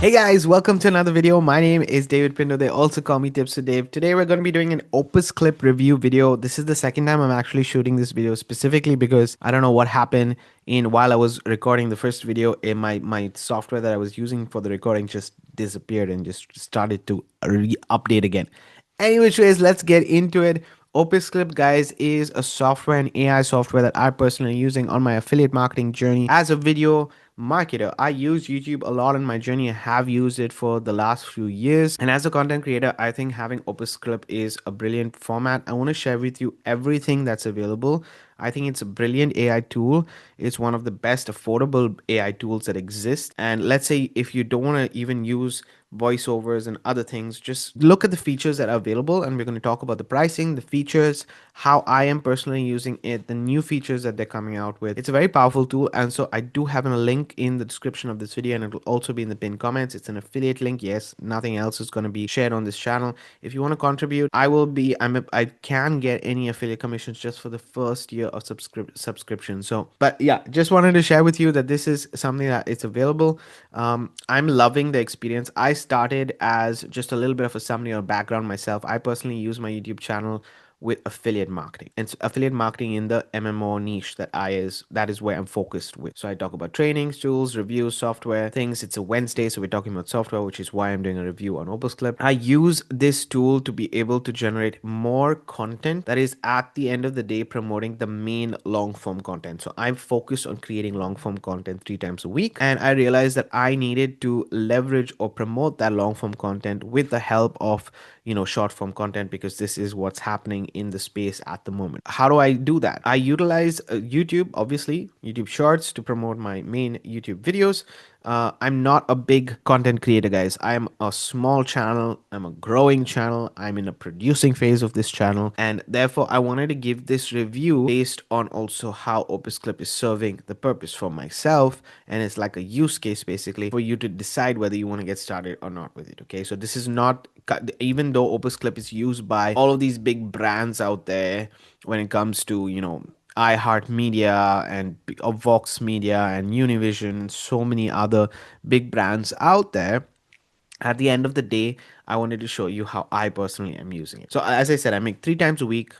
Hey guys, welcome to another video. My name is David Pindo. They also call me Tips with Dave. Today we're going to be doing an Opus Clip review video. This is the second time I'm actually shooting this video specifically because I don't know what happened in while I was recording the first video. In my software that I was using for the recording just disappeared and just started to update again. Anyways, let's get into it. Opus Clip, guys, is a software and AI software that I personally using on my affiliate marketing journey as a video marketer. I use YouTube a lot in my journey. I have used it for the last few years. And as a content creator, I think having Opus Clip is a brilliant format. I want to share with you everything that's available. I think it's a brilliant AI tool. It's one of the best affordable AI tools that exist. And let's say if you don't want to even use voiceovers and other things, just look at the features that are available, and we're going to talk about the pricing, the features, how I am personally using it, the new features that they're coming out with. It's a very powerful tool, and so I do have a link in the description of this video, and it will also be in the pinned comments. It's an affiliate link. Yes, nothing else is going to be shared on this channel. If you want to contribute, I can get any affiliate commissions just for the first year of subscription. So but yeah, just wanted to share with you that this is something that it's available. I'm loving the experience. I started as just a little bit of a summary or background myself. I personally use my YouTube channel with affiliate marketing, and affiliate marketing in the MMO niche that is where I'm focused with. So I talk about trainings, tools, reviews, software things. It's a Wednesday, so we're talking about software, which is why I'm doing a review on Opus Clip. I use this tool to be able to generate more content that is at the end of the day promoting the main long form content. So I'm focused on creating long form content 3 times a week, and I realized that I needed to leverage or promote that long form content with the help of short form content, because this is what's happening in the space at the moment. How do I do that? I utilize YouTube, obviously YouTube Shorts, to promote my main YouTube videos. I'm not a big content creator, guys. I'm a small channel. I'm a growing channel. I'm in a producing phase of this channel, and therefore I wanted to give this review based on also how Opus Clip is serving the purpose for myself, and it's like a use case basically for you to decide whether you want to get started or not with it. Okay, so this is not, even though Opus Clip is used by all of these big brands out there when it comes to iHeartMedia and Vox Media and Univision, so many other big brands out there. At the end of the day, I wanted to show you how I personally am using it. So as I said, I make 3 times a week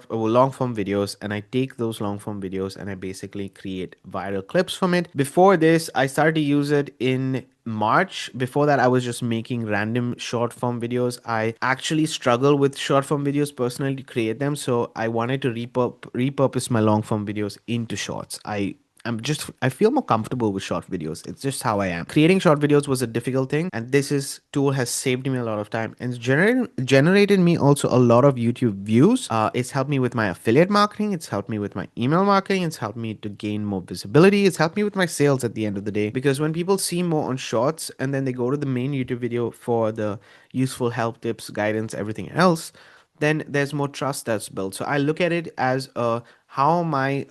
long form videos, and I take those long form videos and I basically create viral clips from it. Before this, I started to use it in March. Before that, I was just making random short form videos. I actually struggle with short form videos personally to create them, so I wanted to repurpose my long form videos into shorts. I feel more comfortable with short videos. It's just how I am. Creating short videos was a difficult thing, and this tool has saved me a lot of time, and it's generated me also a lot of YouTube views. It's helped me with my affiliate marketing. It's helped me with my email marketing. It's helped me to gain more visibility. It's helped me with my sales at the end of the day, because when people see more on shorts and then they go to the main YouTube video for the useful help, tips, guidance, everything else, then there's more trust that's built. So I look at it as a, how am I,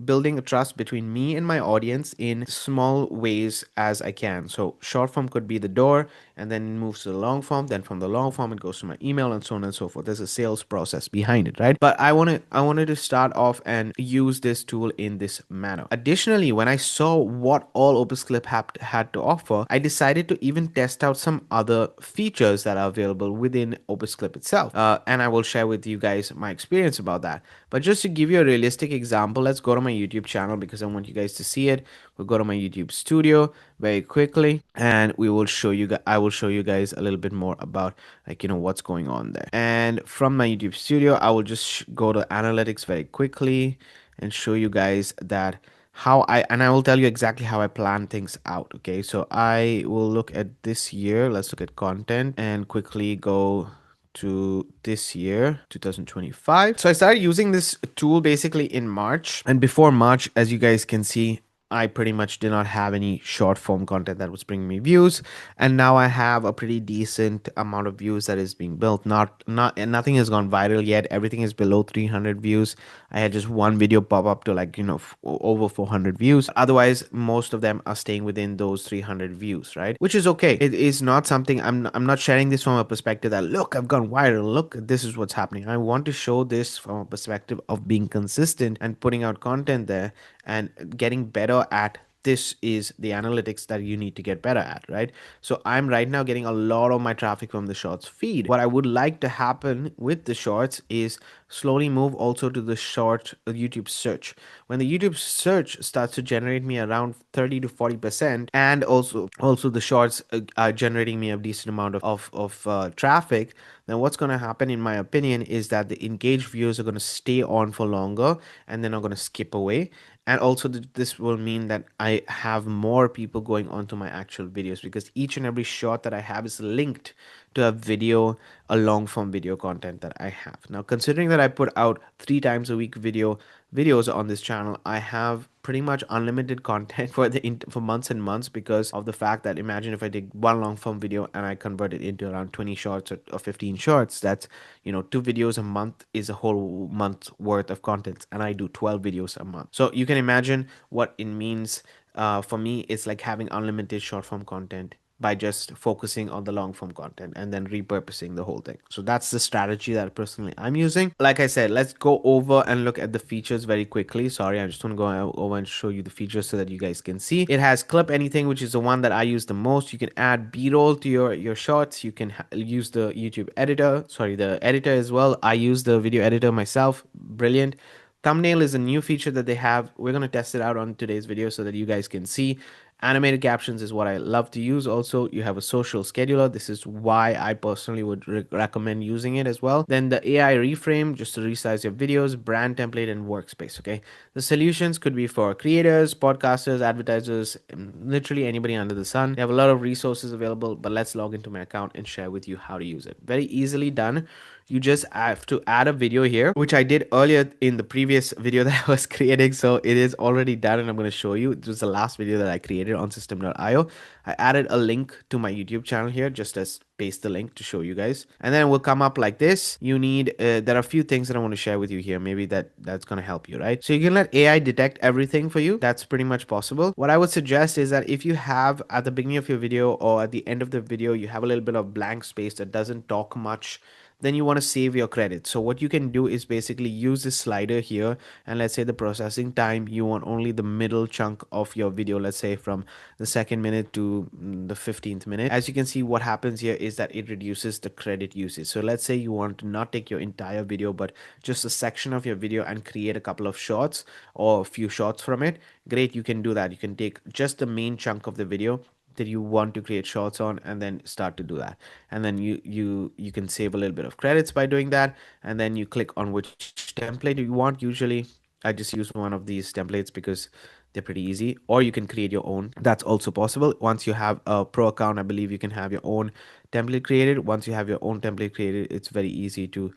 building a trust between me and my audience in small ways as I can. So short form could be the door, and then it moves to the long form. Then from the long form, it goes to my email, and so on and so forth. There's a sales process behind it, right? But I wanted to start off and use this tool in this manner. Additionally, when I saw what all Opus Clip had to offer, I decided to even test out some other features that are available within Opus Clip itself. And I will share with you guys my experience about that. But just to give you a realistic example, let's go to my YouTube channel because I want you guys to see it. We'll go to my YouTube studio very quickly, and I will show you guys a little bit more about what's going on there. And from my YouTube studio, I will just go to analytics very quickly and show you guys that I will tell you exactly how I plan things out. Okay, so I will look at this year. Let's look at content and quickly go to this year 2025. So I started using this tool basically in March, and before March, as you guys can see, I pretty much did not have any short form content that was bringing me views, and now I have a pretty decent amount of views that is being built. And nothing has gone viral yet. Everything is below 300 views. I had just one video pop up to over 400 views. Otherwise, most of them are staying within those 300 views, right? Which is okay. It is not something I'm not sharing this from a perspective that, look, I've gone viral. Look, this is what's happening. I want to show this from a perspective of being consistent and putting out content there and getting better at this is the analytics that you need to get better at, right? So I'm right now getting a lot of my traffic from the shorts feed. What I would like to happen with the shorts is slowly move also to the short YouTube search. When the YouTube search starts to generate me around 30 to 40%, and also the shorts are generating me a decent amount of traffic, then what's going to happen in my opinion is that the engaged viewers are going to stay on for longer and they're not going to skip away. And also this will mean that I have more people going onto my actual videos, because each and every shot that I have is linked to a video, a long form video content that I have. Now, considering that I put out 3 times a week videos on this channel, I have pretty much unlimited content for months and months, because of the fact that, imagine if I did one long form video and I convert it into around 20 shorts or 15 shorts. That's 2 videos a month is a whole month's worth of content, and I do 12 videos a month. So you can imagine what it means. For me, it's like having unlimited short form content by just focusing on the long form content and then repurposing the whole thing. So that's the strategy that personally I'm using. Like I said, let's go over and look at the features very quickly. Sorry, I just want to go over and show you the features so that you guys can see. It has clip anything, which is the one that I use the most. You can add b-roll to your shorts. You can use the YouTube editor, sorry, the editor as well. I use the video editor myself. Brilliant. Thumbnail is a new feature that they have. We're going to test it out on today's video so that you guys can see. Animated captions is what I love to use. Also, you have a social scheduler. This is why I personally would recommend using it as well. Then the AI reframe, just to resize your videos, brand template, and workspace. Okay, the solutions could be for creators, podcasters, advertisers, literally anybody under the sun. They have a lot of resources available, but let's log into my account and share with you how to use it. Very easily done. You just have to add a video here, which I did earlier in the previous video that I was creating. So it is already done, and I'm going to show you. It was the last video that I created on system.io. I added a link to my YouTube channel here, just as paste the link to show you guys, and then it will come up like this. You need there are a few things that I want to share with you here. Maybe that's going to help you, right? So you can let AI detect everything for you. That's pretty much possible. What I would suggest is that if you have at the beginning of your video or at the end of the video, you have a little bit of blank space that doesn't talk much, then you want to save your credits. So what you can do is basically use this slider here, and let's say the processing time, you want only the middle chunk of your video, let's say from the 2nd minute to the 15th minute. As you can see, what happens here is that it reduces the credit usage. So let's say you want to not take your entire video, but just a section of your video and create a couple of shorts or a few shorts from it. Great, you can do that. You can take just the main chunk of the video that you want to create shorts on and then start to do that, and then you can save a little bit of credits by doing that, and then you click on which template you want. Usually I just use one of these templates because they're pretty easy, or you can create your own. That's also possible. Once you have a pro account, I believe you can have your own template created. Once you have your own template created, it's very easy to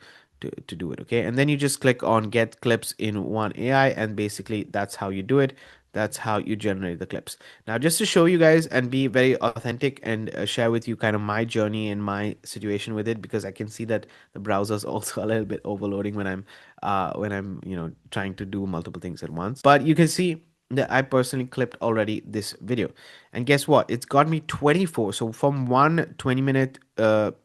do it. Okay, and then you just click on get clips in one AI, and basically that's how you do it. That's how you generate the clips. Now, just to show you guys and be very authentic and share with you kind of my journey and my situation with it, because I can see that the browser is also a little bit overloading when I'm trying to do multiple things at once. But you can see that I personally clipped already this video, and guess what? It's got me 24. So from one 20-minute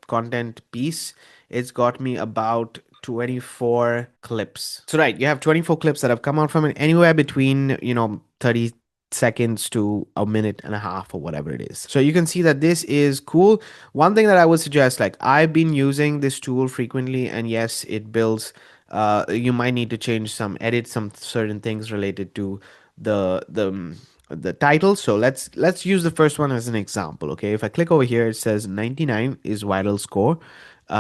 content piece, it's got me about 24 clips. So right, you have 24 clips that have come out from it, anywhere between 30 seconds to a minute and a half or whatever it is. So you can see that this is cool. One thing that I would suggest, like I've been using this tool frequently, and yes, it builds you might need to change edit some certain things related to the title. So let's use the first one as an example. Okay, if I click over here, it says 99 is viral score.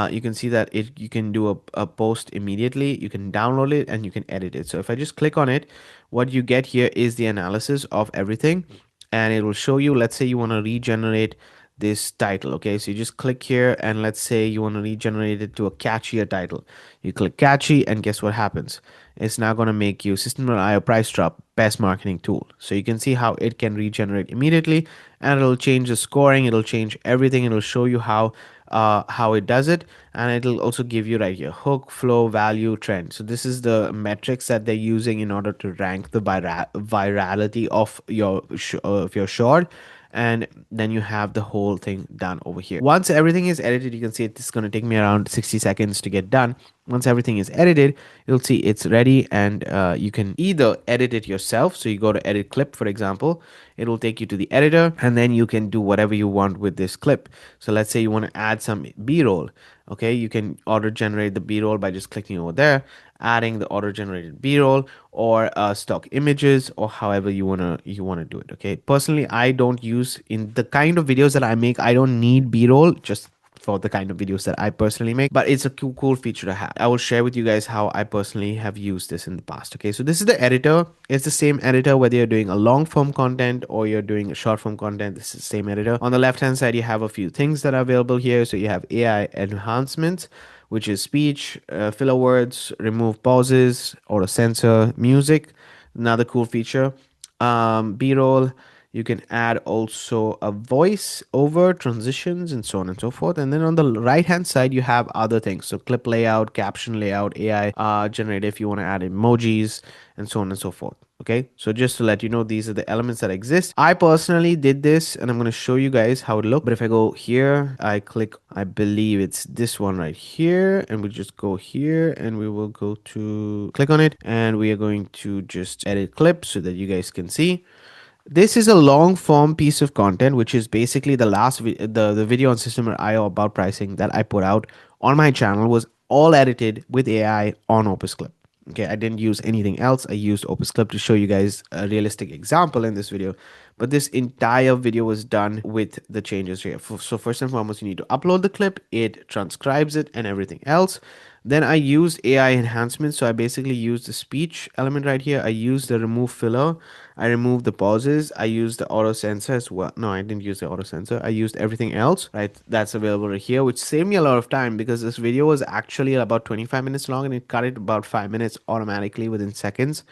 You can see that you can do a post immediately, you can download it, and you can edit it. So if I just click on it, what you get here is the analysis of everything, and it will show you, let's say you want to regenerate this title. Okay, so you just click here, and let's say you want to regenerate it to a catchier title. You click catchy, and guess what happens? It's now going to make you System.io price drop best marketing tool. So you can see how it can regenerate immediately, and it'll change the scoring, it'll change everything, it'll show you how it does it, and it'll also give you right here hook, flow, value, trend. So this is the metrics that they're using in order to rank the virality of your short, and then you have the whole thing done over here. Once everything is edited, you can see it's going to take me around 60 seconds to get done. Once everything is edited, you'll see it's ready, and you can either edit it yourself. So you go to edit clip, for example, it will take you to the editor, and then you can do whatever you want with this clip. So let's say you want to add some b-roll. Okay, you can auto generate the b-roll by just clicking over there, adding the auto generated b-roll, or stock images, or however you want to do it. Okay, personally, I don't use, in the kind of videos that I make, I don't need b-roll, just for the kind of videos that I personally make, but it's a cool feature to have. I will share with you guys how I personally have used this in the past. Okay, so this is the editor. It's the same editor whether you're doing a long form content or you're doing a short form content. This is the same editor. On the left hand side, you have a few things that are available here. So you have AI enhancements, which is speech, filler words, remove pauses, auto censor, music. Another cool feature. B-roll, you can add also a voice over transitions and so on and so forth. And then on the right hand side, you have other things. So clip layout, caption layout, AI generated if you want to add emojis and so on and so forth. Okay, so just to let you know, these are the elements that exist. I personally did this and I'm going to show you guys how it looks. But if I go here, I click, I believe it's this one right here, and we just go here and we will go to click on it, and we are going to just edit clip so that you guys can see. This is a long form piece of content, which is basically the last the video on system IO about pricing that I put out on my channel was all edited with AI on Opus Clip. Okay, I didn't use anything else. I used Opus Clip to show you guys a realistic example in this video. But this entire video was done with the changes here. So first and foremost, you need to upload the clip, it transcribes it and everything else. Then I used AI enhancements. So I basically used the speech element right here. I used the remove filler. I removed the pauses. I used the auto censor as well. No, I didn't use the auto censor. I used everything else, right? That's available right here, which saved me a lot of time because this video was actually about 25 minutes long and it cut it about 5 minutes automatically within seconds.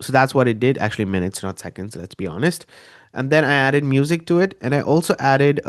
So that's what it did, actually minutes, not seconds, let's be honest. And then I added music to it, and I also added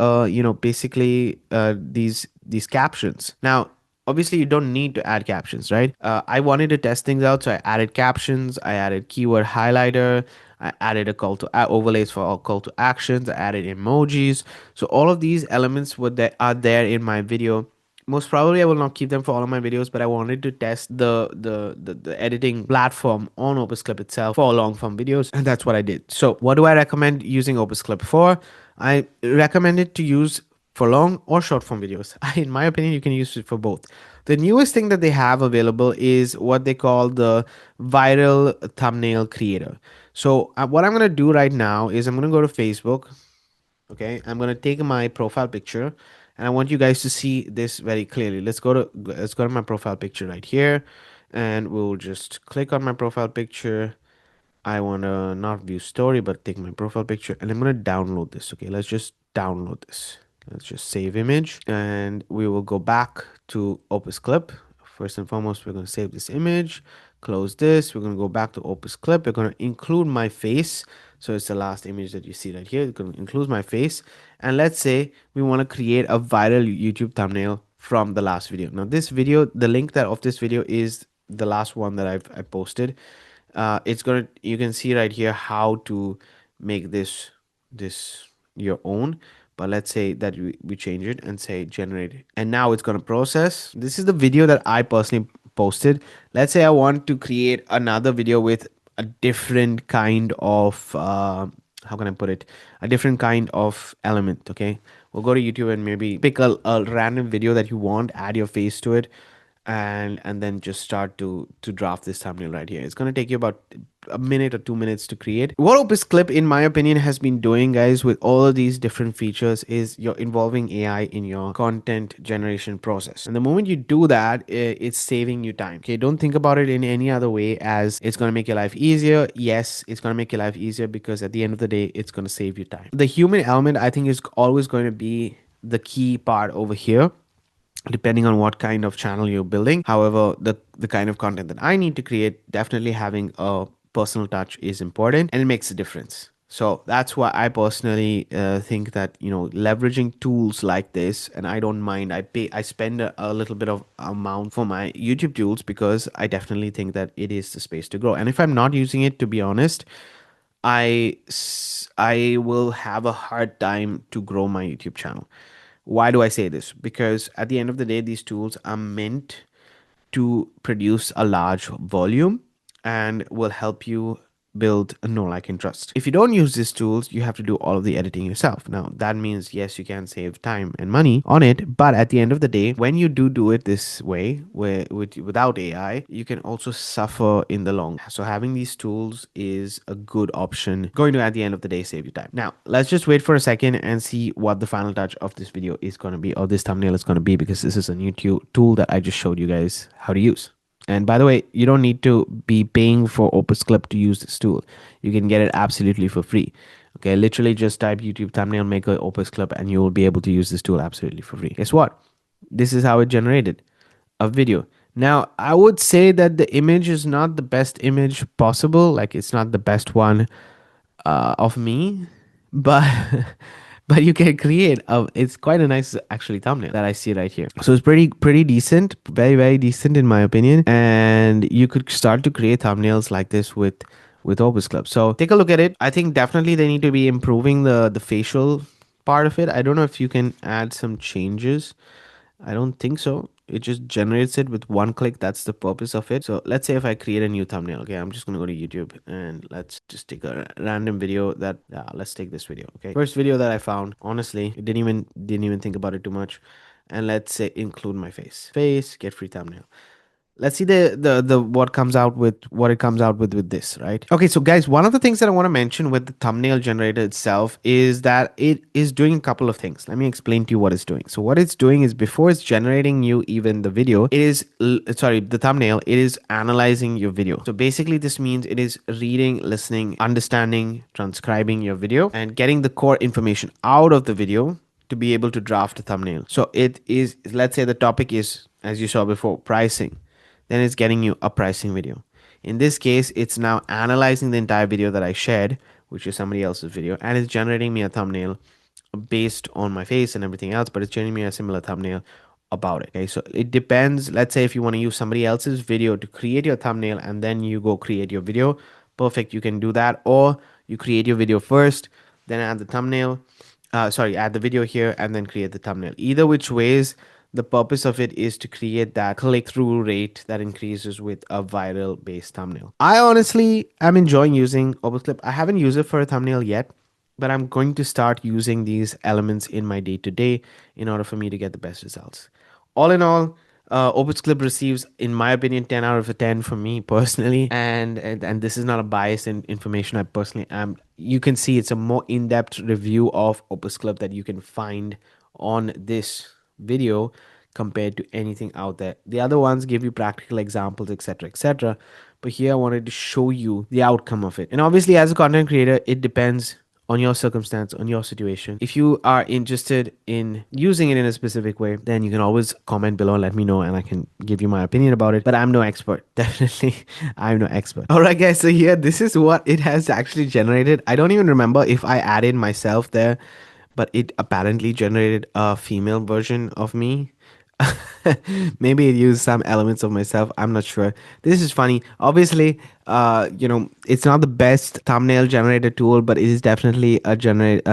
basically these captions. Now obviously you don't need to add captions, right? I wanted to test things out, so I added captions, I added keyword highlighter, I added a call to overlays for all call to actions, I added emojis. So all of these elements are there in my video. Most probably I will not keep them for all of my videos, but I wanted to test the editing platform on Opus Clip itself for long form videos, and that's what I did. So what do I recommend using Opus Clip for? I recommend it to use for long or short form videos. In my opinion, you can use it for both. The newest thing that they have available is what they call the viral thumbnail creator. So what I'm going to do right now is I'm going to go to Facebook. Okay, I'm going to take my profile picture, and I want you guys to see this very clearly. Let's go to my profile picture right here, and we'll just click on my profile picture. I want to not view story, but take my profile picture, and I'm going to download this. Okay, let's just download this. Let's just save image, and we will go back to Opus Clip. First and foremost, we're going to save this image, close this. We're going to go back to Opus Clip. We're going to include my face. So it's the last image that you see right here. It's going to include my face. And let's say we want to create a viral YouTube thumbnail from the last video. Now this video, the link that of this video is the last one that I posted. You can see right here how to make this your own. But let's say that we change it and say generate, and now it's going to process. This is the video that I personally posted. Let's say I want to create another video with a different kind of how can I put it, a different kind of element. Okay, we'll go to YouTube and maybe pick a random video that you want, add your face to it, and then just start to draft this thumbnail right here. It's going to take you about a minute or 2 minutes to create. What Opus Clip, in my opinion, has been doing, guys, with all of these different features is you're involving AI in your content generation process. And the moment you do that, it's saving you time. Okay, don't think about it in any other way as it's going to make your life easier. Yes, it's going to make your life easier because at the end of the day, it's going to save you time. The human element, I think, is always going to be the key part over here, depending on what kind of channel you're building. However, the kind of content that I need to create, definitely having a personal touch is important, and it makes a difference. So that's why I personally think that, leveraging tools like this, and I don't mind, I spend a little bit of amount for my YouTube tools because I definitely think that it is the space to grow. And if I'm not using it, to be honest, I will have a hard time to grow my YouTube channel. Why do I say this? Because at the end of the day, these tools are meant to produce a large volume and will help you build a know, like, and trust. If you don't use these tools, you have to do all of the editing yourself. Now, that means, yes, you can save time and money on it, but at the end of the day, when you do it this way, without AI, you can also suffer in the long. So having these tools is a good option, going to, at the end of the day, save you time. Now, let's just wait for a second and see what the final touch of this video is going to be, or this thumbnail is going to be, because this is a new tool that I just showed you guys how to use. And by the way, you don't need to be paying for Opus Clip to use this tool. You can get it absolutely for free. Okay, literally just type YouTube thumbnail maker Opus Clip and you will be able to use this tool absolutely for free. Guess what? This is how it generated a video. Now, I would say that the image is not the best image possible. Like, it's not the best one of me, but but you can create it's quite a nice actually thumbnail that I see right here. So it's pretty decent, very decent in my opinion, and you could start to create thumbnails like this with Opus Clip. So take a look at it. I think definitely they need to be improving the facial part of it. I don't know if you can add some changes. I don't think so. It just generates it with one click. That's the purpose of it. So let's say if I create a new thumbnail, okay, I'm just gonna go to YouTube and let's just take a random video that let's take this video. Okay, first video that I found, honestly, didn't even think about it too much. And let's say include my face, get free thumbnail. Let's see the what it comes out with this, right? Okay, so guys, one of the things that I want to mention with the thumbnail generator itself is that it is doing a couple of things. Let me explain to you what it's doing. So what it's doing is, before it's generating you even the video, it is the thumbnail, it is analyzing your video. So basically this means it is reading, listening, understanding, transcribing your video and getting the core information out of the video to be able to draft a thumbnail. So it is, let's say the topic is, as you saw before, pricing. Then it's getting you a pricing video. In this case, it's now analyzing the entire video that I shared, which is somebody else's video, and it's generating me a thumbnail based on my face and everything else, but it's generating me a similar thumbnail about it. Okay, so it depends. Let's say if you want to use somebody else's video to create your thumbnail and then you go create your video, perfect, you can do that. Or you create your video first, then add the thumbnail, add the video here and then create the thumbnail. Either which ways, the purpose of it is to create that click-through rate that increases with a viral based thumbnail. I honestly am enjoying using Opus Clip. I haven't used it for a thumbnail yet, but I'm going to start using these elements in my day-to-day in order for me to get the best results. All in all, Opus Clip receives, in my opinion, 10 out of 10 from me personally, and this is not a biased information. I personally am. You can see it's a more in-depth review of Opus Clip that you can find on this video compared to anything out there. The other ones give you practical examples, etc. But here I wanted to show you the outcome of it. And obviously, as a content creator, it depends on your circumstance, on your situation. If you are interested in using it in a specific way, then you can always comment below and let me know and I can give you my opinion about it. But I'm no expert. Definitely, I'm no expert. All right, guys. So here, this is what it has actually generated. I don't even remember if I added myself there, but it apparently generated a female version of me. Maybe it used some elements of myself. I'm not sure. This is funny. Obviously, it's not the best thumbnail generator tool, but it is definitely a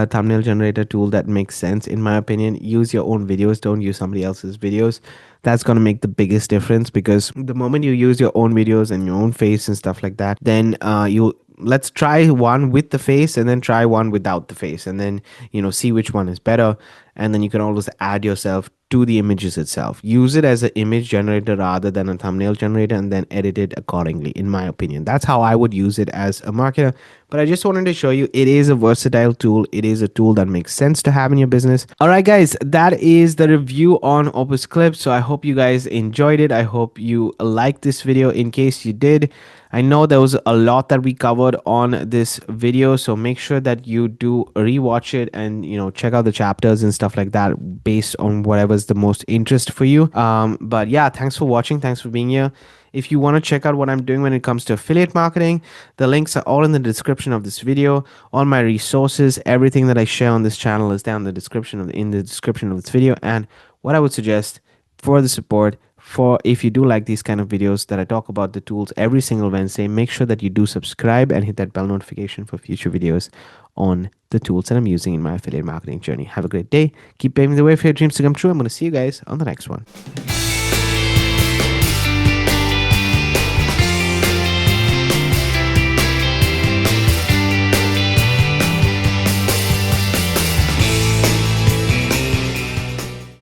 thumbnail generator tool that makes sense in my opinion. Use your own videos. Don't use somebody else's videos. That's going to make the biggest difference, because the moment you use your own videos and your own face and stuff like that, then let's try one with the face and then try one without the face, and then see which one is better. And then you can always add yourself to the images itself. Use it as an image generator rather than a thumbnail generator, and then edit it accordingly, in my opinion. That's how I would use it as a marketer. But I just wanted to show you it is a versatile tool. It is a tool that makes sense to have in your business. All right, guys, that is the review on Opus Clip. So I hope you guys enjoyed it. I hope you liked this video. In case you did, I know there was a lot that we covered on this video, so make sure that you do rewatch it and check out the chapters and stuff like that based on whatever's the most interest for you. But yeah, thanks for watching. Thanks for being here. If you want to check out what I'm doing when it comes to affiliate marketing, the links are all in the description of this video. All my resources, everything that I share on this channel is down in the description of this video. And what I would suggest for the support, for if you do like these kind of videos that I talk about the tools every single Wednesday, make sure that you do subscribe and hit that bell notification for future videos on the tools that I'm using in my affiliate marketing journey. Have a great day. Keep paving the way for your dreams to come true. I'm going to see you guys on the next one.